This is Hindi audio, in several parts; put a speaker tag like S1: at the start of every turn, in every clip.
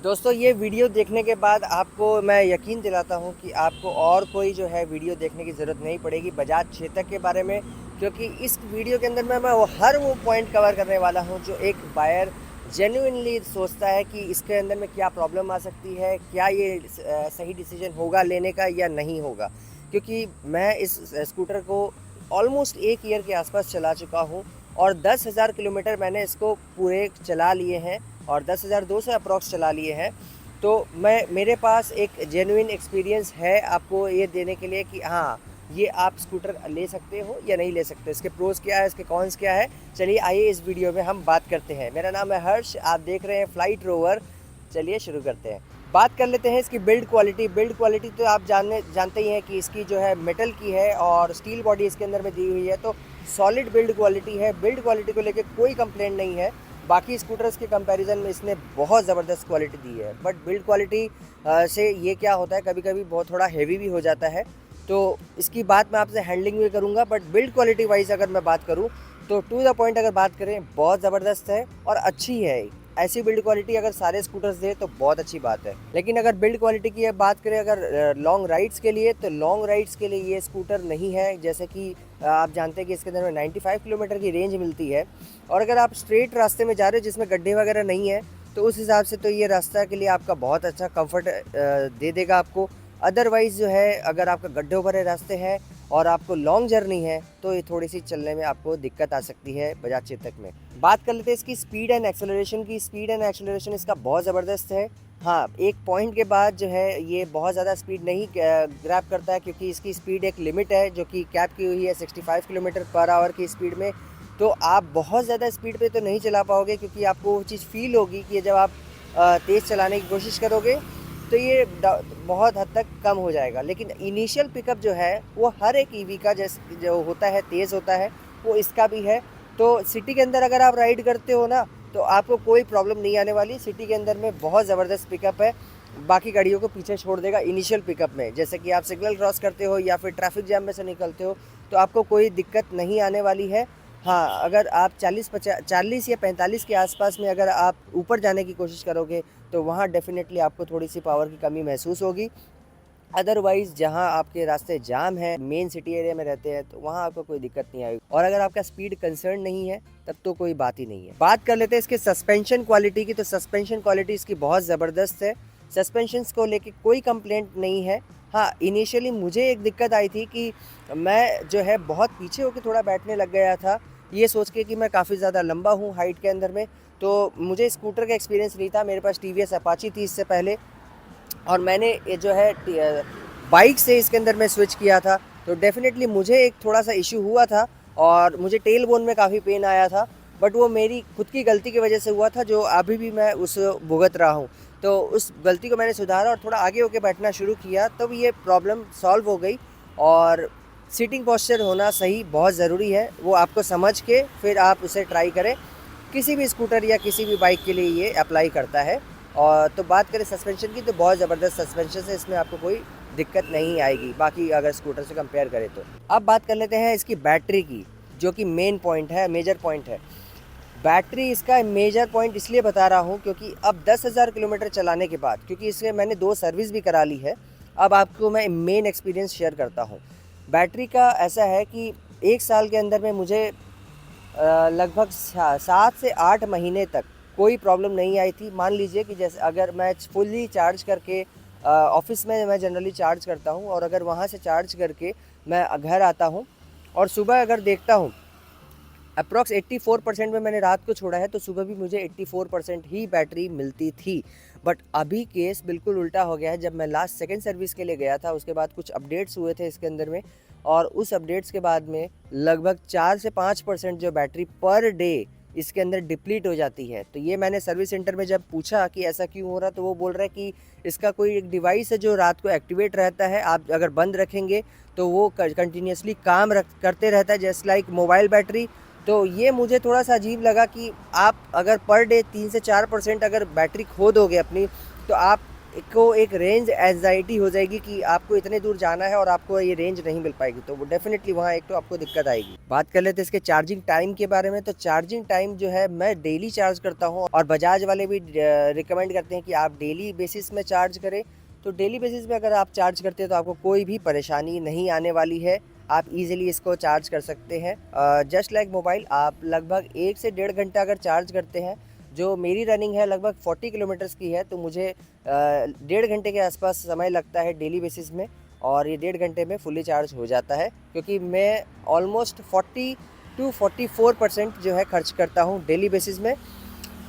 S1: दोस्तों ये वीडियो देखने के बाद आपको मैं यकीन दिलाता हूँ कि आपको और कोई जो है वीडियो देखने की ज़रूरत नहीं पड़ेगी बजाज चेतक के बारे में, क्योंकि इस वीडियो के अंदर मैं वो पॉइंट कवर करने वाला हूँ जो एक बायर जेन्युइनली सोचता है कि इसके अंदर में क्या प्रॉब्लम आ सकती है, क्या ये सही डिसीजन होगा लेने का या नहीं होगा। क्योंकि मैं इस स्कूटर को ऑलमोस्ट 1 ईयर के आसपास चला चुका हूँ और 10,000 किलोमीटर मैंने इसको पूरे चला लिए हैं और 10,200 अप्रॉक्स चला लिए हैं। तो मेरे पास एक जेन्युइन एक्सपीरियंस है आपको ये देने के लिए कि हाँ, ये आप स्कूटर ले सकते हो या नहीं ले सकते, इसके प्रोज़ क्या है, इसके कॉन्स क्या है। चलिए आइए इस वीडियो में हम बात करते हैं। मेरा नाम है हर्ष, आप देख रहे हैं फ्लाइट रोवर। चलिए शुरू करते हैं। बात कर लेते हैं इसकी बिल्ड क्वालिटी। बिल्ड क्वालिटी तो आप जानते ही हैं कि इसकी जो है मेटल की है और स्टील बॉडी इसके अंदर में दी हुई है, तो सॉलिड बिल्ड क्वालिटी है। बिल्ड क्वालिटी को लेकर कोई कंप्लेंट नहीं है। बाकी स्कूटर्स के कंपैरिजन में इसने बहुत ज़बरदस्त क्वालिटी दी है। बट बिल्ड क्वालिटी से ये क्या होता है, कभी कभी बहुत थोड़ा हैवी भी हो जाता है, तो इसकी बात मैं आपसे हैंडलिंग भी करूँगा। बट बिल्ड क्वालिटी वाइज अगर मैं बात करूँ तो टू द पॉइंट अगर बात करें, बहुत ज़बरदस्त है और अच्छी है। ऐसी बिल्ड क्वालिटी अगर सारे स्कूटर्स दे तो बहुत अच्छी बात है। लेकिन अगर बिल्ड क्वालिटी की बात करें अगर लॉन्ग राइड्स के लिए, तो लॉन्ग राइड्स के लिए ये स्कूटर नहीं है। जैसे कि आप जानते हैं कि इसके अंदर में 95 किलोमीटर की रेंज मिलती है और अगर आप स्ट्रेट रास्ते में जा रहे हो जिसमें गड्ढे वगैरह नहीं है, तो उस हिसाब से तो ये रास्ता के लिए आपका बहुत अच्छा कंफर्ट दे देगा आपको। अदरवाइज़ जो है, अगर आपका गड्ढों भरे रास्ते हैं और आपको लॉन्ग जर्नी है तो ये थोड़ी सी चलने में आपको दिक्कत आ सकती है बजाज चेतक में। बात कर लेते हैं इसकी स्पीड एंड एक्सेलरेशन की। स्पीड एंड एक्सेलरेशन इसका बहुत ज़बरदस्त है। हाँ, एक पॉइंट के बाद जो है ये बहुत ज़्यादा स्पीड नहीं ग्रैब करता है, क्योंकि इसकी स्पीड एक लिमिट है जो कि कैप की हुई है 65 किलोमीटर पर आवर की स्पीड में। तो आप बहुत ज़्यादा स्पीड पे तो नहीं चला पाओगे, क्योंकि आपको वो चीज़ फील होगी कि जब आप तेज़ चलाने की कोशिश करोगे तो ये बहुत हद तक कम हो जाएगा। लेकिन इनिशियल पिकअप जो है वो हर एक ईवी का जैसे जो होता है तेज़ होता है, वो इसका भी है। तो सिटी के अंदर अगर आप राइड करते हो ना, तो आपको कोई प्रॉब्लम नहीं आने वाली। सिटी के अंदर में बहुत ज़बरदस्त पिकअप है, बाकी गाड़ियों को पीछे छोड़ देगा इनिशियल पिकअप में। जैसे कि आप सिग्नल क्रॉस करते हो या फिर ट्रैफिक जैम में से निकलते हो, तो आपको कोई दिक्कत नहीं आने वाली है। हाँ, अगर आप 40 या 45 के आसपास में अगर आप ऊपर जाने की कोशिश करोगे तो वहाँ डेफिनेटली आपको थोड़ी सी पावर की कमी महसूस होगी। अदरवाइज़ जहाँ आपके रास्ते जाम है, मेन सिटी एरिया में रहते हैं, तो वहाँ आपको कोई दिक्कत नहीं आएगी। और अगर आपका स्पीड कंसर्न नहीं है तब तो कोई बात ही नहीं है। बात कर लेते हैं इसके सस्पेंशन क्वालिटी की। तो सस्पेंशन क्वालिटी इसकी बहुत ज़बरदस्त है। सस्पेंशंस को लेके कोई कंप्लेंट नहीं है। हाँ, इनिशियली मुझे एक दिक्कत आई थी कि मैं जो है बहुत पीछे होकर थोड़ा बैठने लग गया था, ये सोच के कि मैं काफ़ी ज़्यादा लंबा हूँ हाइट के अंदर में। तो मुझे स्कूटर का एक्सपीरियंस नहीं था। मेरे पास टीवीएस अपाची थी इससे पहले, और मैंने ये जो है बाइक से इसके अंदर मैं स्विच किया था। तो डेफ़िनेटली मुझे एक थोड़ा सा इशू हुआ था और मुझे टेल बोन में काफ़ी पेन आया था। बट वो मेरी खुद की गलती की वजह से हुआ था, जो अभी भी मैं उस भुगत रहा हूँ। तो उस गलती को मैंने सुधारा और थोड़ा आगे होके बैठना शुरू किया, तब ये प्रॉब्लम सॉल्व हो गई। और सीटिंग पोस्चर होना सही बहुत ज़रूरी है, वो आपको समझ के फिर आप उसे ट्राई करें। किसी भी स्कूटर या किसी भी बाइक के लिए ये अप्लाई करता है। और तो बात करें सस्पेंशन की, तो बहुत ज़बरदस्त सस्पेंशन है, इसमें आपको कोई दिक्कत नहीं आएगी बाकी अगर स्कूटर से कंपेयर करें तो। अब बात कर लेते हैं इसकी बैटरी की, जो कि मेन पॉइंट है, मेजर पॉइंट है। बैटरी इसका मेजर पॉइंट इसलिए बता रहा हूँ क्योंकि अब 10,000 किलोमीटर चलाने के बाद, क्योंकि इससे मैंने 2 सर्विस भी करा ली है, अब आपको मैं मेन एक्सपीरियंस शेयर करता हूँ। बैटरी का ऐसा है कि 1 साल के अंदर में मुझे लगभग 7 से 8 महीने तक कोई प्रॉब्लम नहीं आई थी। मान लीजिए कि जैसे अगर मैं फुल्ली चार्ज करके ऑफिस में मैं जनरली चार्ज करता हूँ और अगर वहाँ से चार्ज करके मैं घर आता हूँ और सुबह अगर देखता हूँ अप्रॉक्स 84% में मैंने रात को छोड़ा है, तो सुबह भी मुझे 84% ही बैटरी मिलती थी। बट अभी केस बिल्कुल उल्टा हो गया है। जब मैं लास्ट सेकंड सर्विस के लिए गया था, उसके बाद कुछ अपडेट्स हुए थे इसके अंदर में, और उस अपडेट्स के बाद में लगभग 4 से 5% जो बैटरी पर डे इसके अंदर डिप्लीट हो जाती है। तो ये मैंने सर्विस सेंटर में जब पूछा कि ऐसा क्यों हो रहा, तो वो बोल रहा है कि इसका कोई एक डिवाइस है जो रात को एक्टिवेट रहता है, आप अगर बंद रखेंगे तो वो कंटिन्यूसली काम करते रहता है, जैसे लाइक मोबाइल बैटरी। तो ये मुझे थोड़ा सा अजीब लगा कि आप अगर पर डे 3 से 4% अगर बैटरी खो दोगे अपनी, तो आप को एक रेंज एंजाइटी हो जाएगी कि आपको इतने दूर जाना है और आपको ये रेंज नहीं मिल पाएगी, तो वो डेफिनेटली वहाँ एक तो आपको दिक्कत आएगी। बात कर लेते हैं इसके चार्जिंग टाइम के बारे में। तो चार्जिंग टाइम जो है मैं डेली चार्ज करता हूँ और बजाज वाले भी रिकमेंड करते हैं कि आप डेली बेसिस में चार्ज करें। तो डेली बेसिस में अगर आप चार्ज करते हैं तो आपको कोई भी परेशानी नहीं आने वाली है, आप इजीली इसको चार्ज कर सकते हैं। जस्ट लाइक मोबाइल, आप लगभग 1 से 1.5 घंटा अगर चार्ज करते हैं, जो मेरी रनिंग है लगभग 40 किलोमीटर्स की है, तो मुझे 1.5 घंटे के आसपास समय लगता है डेली बेसिस में, और ये 1.5 घंटे में फुली चार्ज हो जाता है, क्योंकि मैं ऑलमोस्ट 40 to 44% जो है खर्च करता हूँ डेली बेसिस में,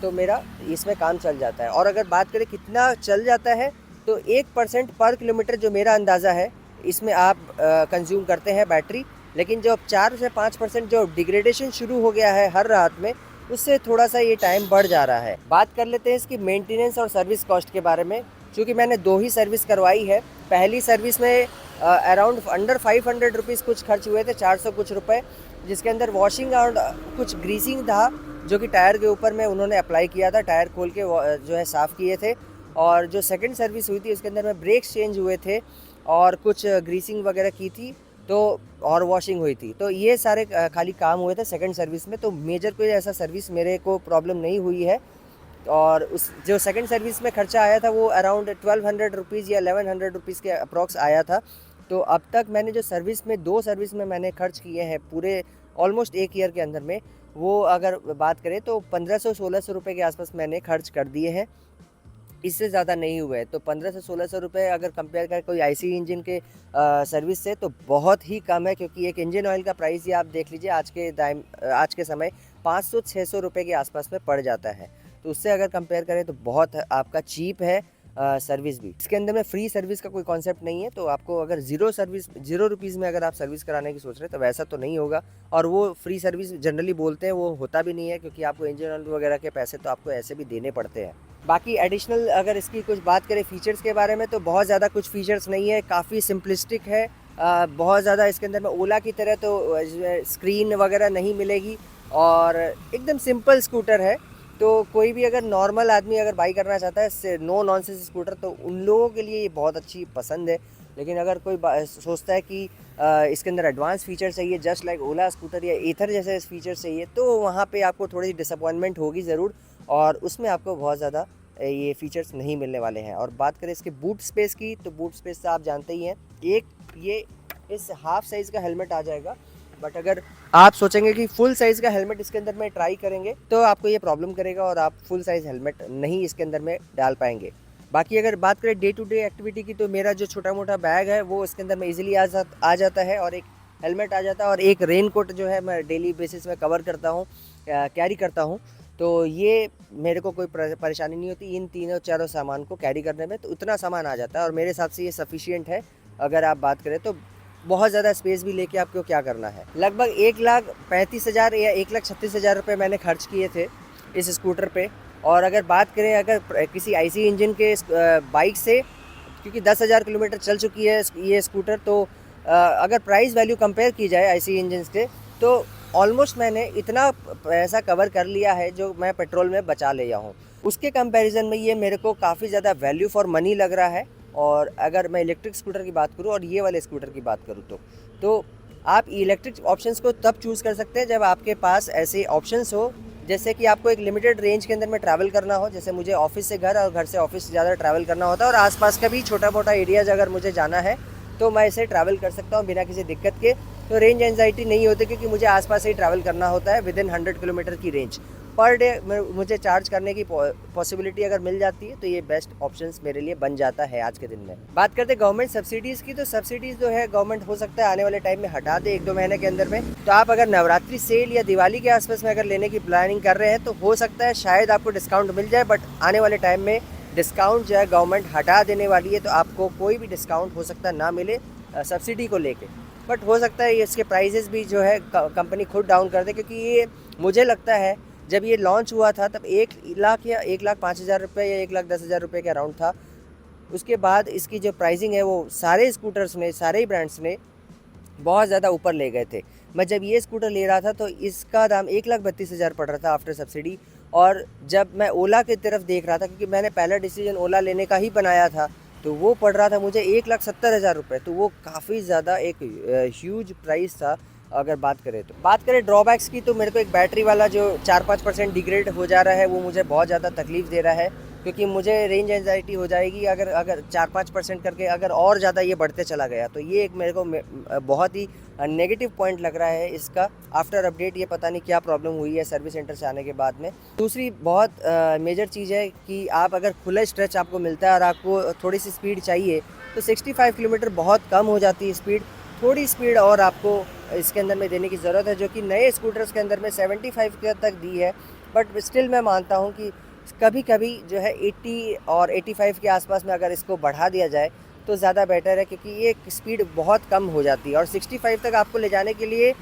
S1: तो मेरा इसमें काम चल जाता है। और अगर बात करें कितना चल जाता है, तो 1% पर किलोमीटर जो मेरा अंदाज़ा है इसमें आप कंज्यूम करते हैं बैटरी। लेकिन जो 4 से 5% जो डिग्रेडेशन शुरू हो गया है हर रात में, उससे थोड़ा सा ये टाइम बढ़ जा रहा है। बात कर लेते हैं इसकी मेंटेनेंस और सर्विस कॉस्ट के बारे में। चूँकि मैंने 2 ही सर्विस करवाई है, पहली सर्विस में अराउंड अंडर 500 रुपीज़ कुछ खर्च हुए थे, 400 कुछ रुपए, जिसके अंदर वॉशिंग और कुछ ग्रीसिंग था जो कि टायर के ऊपर में उन्होंने अप्लाई किया था, टायर खोल के जो है साफ़ किए थे। और जो सेकंड सर्विस हुई थी उसके अंदर में ब्रेक्स चेंज हुए थे और कुछ ग्रीसिंग वगैरह की थी, तो और वॉशिंग हुई थी। तो ये सारे खाली काम हुए थे सेकंड सर्विस में, तो मेजर कोई ऐसा सर्विस मेरे को प्रॉब्लम नहीं हुई है। और उस जो सेकंड सर्विस में खर्चा आया था वो अराउंड 1200 रुपीज़ या 1100 रुपीज़ के अप्रॉक्स आया था। तो अब तक मैंने जो सर्विस में 2 सर्विस में मैंने खर्च किए हैं पूरे ऑलमोस्ट 1 ईयर के अंदर में, वो अगर बात करें तो 1500-1600 रुपये के आसपास मैंने खर्च कर दिए हैं, इससे ज़्यादा नहीं हुए। तो 1500 से 1600 रुपये अगर कंपेयर करें कोई आईसी इंजन के सर्विस से, तो बहुत ही कम है, क्योंकि एक इंजन ऑयल का प्राइस ही आप देख लीजिए आज के समय 500-600 रुपये के आसपास में पड़ जाता है। तो उससे अगर कंपेयर करें तो बहुत आपका चीप है सर्विस भी। इसके अंदर में फ्री सर्विस का कोई कॉन्सेप्ट नहीं है, तो आपको अगर ज़ीरो रुपीज़ में अगर आप सर्विस कराने की सोच रहे हैं तो वैसा तो नहीं होगा। और वो फ्री सर्विस जनरली बोलते हैं, वो होता भी नहीं है, क्योंकि आपको इंजन ऑयल वगैरह के पैसे तो आपको ऐसे भी देने पड़ते हैं। बाकी एडिशनल अगर इसकी कुछ बात करें फ़ीचर्स के बारे में, तो बहुत ज़्यादा कुछ फ़ीचर्स नहीं है, काफ़ी सिंपलिस्टिक है। बहुत ज़्यादा इसके अंदर में ओला की तरह तो स्क्रीन वगैरह नहीं मिलेगी, और एकदम सिंपल स्कूटर है। तो कोई भी अगर नॉर्मल आदमी अगर बाई करना चाहता है नो नॉनसेंस स्कूटर, तो उन लोगों के लिए ये बहुत अच्छी पसंद है। लेकिन अगर कोई सोचता है कि इसके अंदर एडवांस फीचर चाहिए, जस्ट लाइक ओला स्कूटर या ईथर जैसे फीचर चाहिए, तो वहाँ पे आपको थोड़ी डिसअपॉइंटमेंट होगी ज़रूर, और उसमें आपको बहुत ज़्यादा ये फीचर्स नहीं मिलने वाले हैं। और बात करें इसके बूट स्पेस की, तो बूट स्पेस तो आप जानते ही हैं, एक ये इस हाफ साइज़ का हेलमेट आ जाएगा। बट अगर आप सोचेंगे कि फुल साइज़ का हेलमेट इसके अंदर में ट्राई करेंगे, तो आपको ये प्रॉब्लम करेगा और आप फुल साइज़ हेलमेट नहीं इसके अंदर में डाल पाएंगे। बाकी अगर बात करें डे टू डे एक्टिविटी की, तो मेरा जो छोटा मोटा बैग है वो इसके अंदर में ईजिली आ जाता है, और एक हेलमेट आ जाता है, और एक रेन कोट जो है मैं डेली बेसिस में कवर करता हूँ, कैरी करता हूँ। तो ये मेरे को कोई परेशानी नहीं होती इन तीनों चारों सामान को कैरी करने में, तो उतना सामान आ जाता है, और मेरे हिसाब से ये सफिशिएंट है। अगर आप बात करें तो बहुत ज़्यादा स्पेस भी लेके आपको क्या करना है। लगभग 1,35,000 या 1,36,000 रुपये मैंने खर्च किए थे इस स्कूटर पे। और अगर बात करें अगर किसी आईसी इंजन के बाइक से, क्योंकि 10,000 किलोमीटर चल चुकी है ये स्कूटर, तो अगर प्राइस वैल्यू कंपेयर की जाए आईसी इंजन से, तो ऑलमोस्ट मैंने इतना पैसा कवर कर लिया है जो मैं पेट्रोल में बचा लिया हूँ। उसके कंपैरिजन में ये मेरे को काफ़ी ज़्यादा वैल्यू फॉर मनी लग रहा है। और अगर मैं इलेक्ट्रिक स्कूटर की बात करूँ और ये वाले स्कूटर की बात करूँ, तो आप इलेक्ट्रिक ऑप्शंस को तब चूज़ कर सकते हैं जब आपके पास ऐसे ऑप्शंस हो, जैसे कि आपको एक लिमिटेड रेंज के अंदर में ट्रैवल करना हो, जैसे मुझे ऑफिस से घर और घर से ऑफिस ज़्यादा ट्रैवल करना होता है, और आसपास का भी छोटा मोटा एरियाज अगर मुझे जाना है तो मैं इसे ट्रैवल कर सकता हूँ बिना किसी दिक्कत के। तो रेंज एंजाइटी नहीं होती, क्योंकि मुझे आसपास से ही ट्रैवल करना होता है, विदिन 100 किलोमीटर की रेंज पर डे मुझे चार्ज करने की पॉसिबिलिटी अगर मिल जाती है, तो ये बेस्ट ऑप्शंस मेरे लिए बन जाता है आज के दिन में। बात करते हैं गवर्नमेंट सब्सिडीज़ की, तो सब्सिडीज़ जो है गवर्नमेंट हो सकता है आने वाले टाइम में हटा दे 1-2 महीने के अंदर में। तो आप अगर नवरात्रि सेल या दिवाली के आसपास में अगर लेने की प्लानिंग कर रहे हैं, तो हो सकता है शायद आपको डिस्काउंट मिल जाए, बट आने वाले टाइम में डिस्काउंट जो है गवर्नमेंट हटा देने वाली है, तो आपको कोई भी डिस्काउंट हो सकता है ना मिले सब्सिडी को लेके। बट हो सकता है इसके प्राइजेस भी जो है कंपनी खुद डाउन कर दे, क्योंकि ये मुझे लगता है जब ये लॉन्च हुआ था तब 1 लाख या 1,05,000 रुपये या 1,10,000 रुपये के अराउंड था। उसके बाद इसकी जो प्राइसिंग है वो सारे स्कूटर्स ने, सारे ही ब्रांड्स ने बहुत ज़्यादा ऊपर ले गए थे। मैं जब ये स्कूटर ले रहा था तो इसका दाम 1,32,000 पड़ रहा था आफ्टर सब्सिडी, और जब मैं ओला की तरफ देख रहा था, क्योंकि मैंने पहला डिसीजन ओला लेने का ही बनाया था, तो वो पड़ रहा था मुझे 1,70,000 रुपये। तो वो काफ़ी ज़्यादा एक ह्यूज प्राइस था। अगर बात करें ड्रॉबैक्स की, तो मेरे को एक बैटरी वाला जो 4-5% डिग्रेड हो जा रहा है, वो मुझे बहुत ज़्यादा तकलीफ़ दे रहा है, क्योंकि मुझे रेंज एंजाइटी हो जाएगी अगर 4-5% करके अगर और ज़्यादा ये बढ़ते चला गया। तो ये एक मेरे को बहुत ही नेगेटिव पॉइंट लग रहा है इसका। आफ्टर अपडेट ये पता नहीं क्या प्रॉब्लम हुई है सर्विस सेंटर से आने के बाद में। दूसरी बहुत मेजर चीज़ है कि आप अगर खुला स्ट्रेच आपको मिलता है और आपको थोड़ी सी स्पीड चाहिए, तो 65 किलोमीटर बहुत कम हो जाती है स्पीड। थोड़ी स्पीड और आपको इसके अंदर में देने की ज़रूरत है, जो कि नए स्कूटर्स के अंदर में 75 के तक दी है। बट स्टिल मैं मानता हूँ कि कभी कभी जो है 80 और 85 के आसपास में अगर इसको बढ़ा दिया जाए तो ज़्यादा बेटर है, क्योंकि ये स्पीड बहुत कम हो जाती है। और 65 तक आपको ले जाने के लिए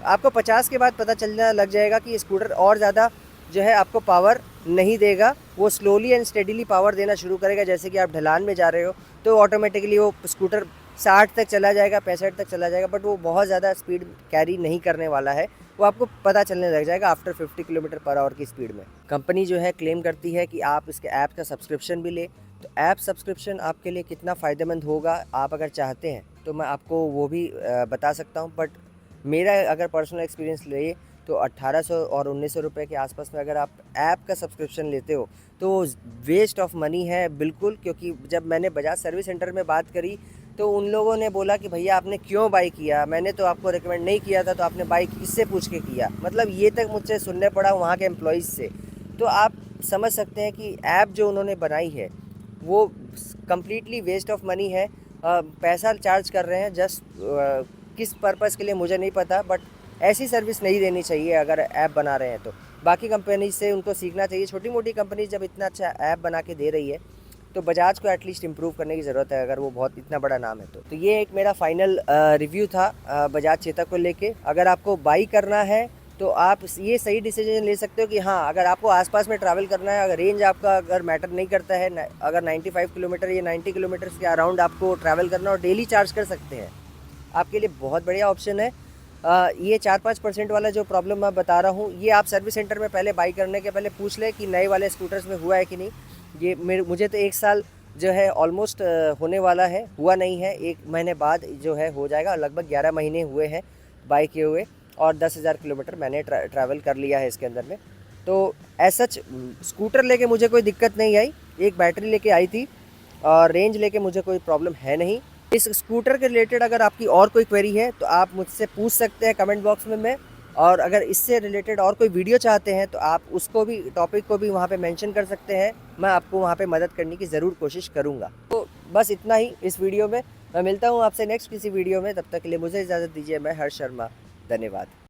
S1: आपको 50 के बाद पता चलने लग जाएगा कि ये स्कूटर और ज़्यादा जो है आपको पावर नहीं देगा। वो स्लोली एंड स्टेडीली पावर देना शुरू करेगा। जैसे कि आप ढलान में जा रहे हो तो ऑटोमेटिकली वो स्कूटर 60 तक चला जाएगा, 65 तक चला जाएगा, बट वो बहुत ज़्यादा स्पीड कैरी नहीं करने वाला है। वो आपको पता चलने लग जाएगा आफ्टर 50 किलोमीटर पर आवर की स्पीड में। कंपनी जो है क्लेम करती है कि आप इसके ऐप का सब्सक्रिप्शन भी ले। तो ऐप सब्सक्रिप्शन आपके लिए कितना फ़ायदेमंद होगा, आप अगर चाहते हैं तो मैं आपको वो भी बता सकता हूँ। बट मेरा अगर पर्सनल एक्सपीरियंस ले तो 1800 और 1900 रुपये के आसपास में अगर आप ऐप का सब्सक्रिप्शन लेते हो तो वेस्ट ऑफ मनी है बिल्कुल। क्योंकि जब मैंने बजाज सर्विस सेंटर में बात करी तो उन लोगों ने बोला कि भैया आपने क्यों बाई किया, मैंने तो आपको रिकमेंड नहीं किया था, तो आपने बाई किससे पूछ के किया। मतलब ये तक मुझसे सुनने पड़ा वहाँ के एम्प्लॉइज़ से। तो आप समझ सकते हैं कि ऐप जो उन्होंने बनाई है वो कम्प्लीटली वेस्ट ऑफ मनी है। पैसा चार्ज कर रहे हैं जस्ट किस पर्पज़ के लिए मुझे नहीं पता, बट ऐसी सर्विस नहीं देनी चाहिए अगर ऐप बना रहे हैं तो। बाकी कंपनी से उनको सीखना चाहिए। छोटी मोटी कंपनी जब इतना अच्छा ऐप बना के दे रही है तो बजाज को एटलीस्ट इम्प्रूव करने की ज़रूरत है, अगर वो बहुत इतना बड़ा नाम है तो ये एक मेरा फाइनल रिव्यू था बजाज चेतक को लेके। अगर आपको बाई करना है तो आप ये सही डिसीजन ले सकते हो कि हाँ, अगर आपको आसपास में ट्रैवल करना है, अगर रेंज आपका अगर मैटर नहीं करता है, अगर 95 किलोमीटर या 90 किलोमीटर के अराउंड आपको ट्रैवल करना और डेली चार्ज कर सकते हैं, आपके लिए बहुत बढ़िया ऑप्शन है। ये 4-5% वाला जो प्रॉब्लम मैं बता रहा हूँ, ये आप सर्विस सेंटर में पहले बाई करने के पहले पूछ लें कि नए वाले स्कूटर्स में हुआ है कि नहीं। ये मुझे तो 1 साल जो है ऑलमोस्ट होने वाला है, हुआ नहीं है। 1 महीने बाद जो है हो जाएगा। लगभग 11 महीने हुए हैं बाई किए हुए और 10,000 किलोमीटर मैंने ट्रैवल कर लिया है इसके अंदर में। तो एज सच स्कूटर लेके मुझे कोई दिक्कत नहीं आई। एक बैटरी लेके आई थी और रेंज लेके मुझे कोई प्रॉब्लम है नहीं। इस स्कूटर के रिलेटेड अगर आपकी और कोई क्वेरी है तो आप मुझसे पूछ सकते हैं कमेंट बॉक्स में। और अगर इससे रिलेटेड और कोई वीडियो चाहते हैं तो आप उसको भी, टॉपिक को भी वहाँ पे मेंशन कर सकते हैं। मैं आपको वहाँ पे मदद करने की ज़रूर कोशिश करूँगा। तो बस इतना ही इस वीडियो में। मैं मिलता हूँ आपसे नेक्स्ट किसी वीडियो में। तब तक के लिए मुझे इजाज़त दीजिए। मैं हर्ष शर्मा, धन्यवाद।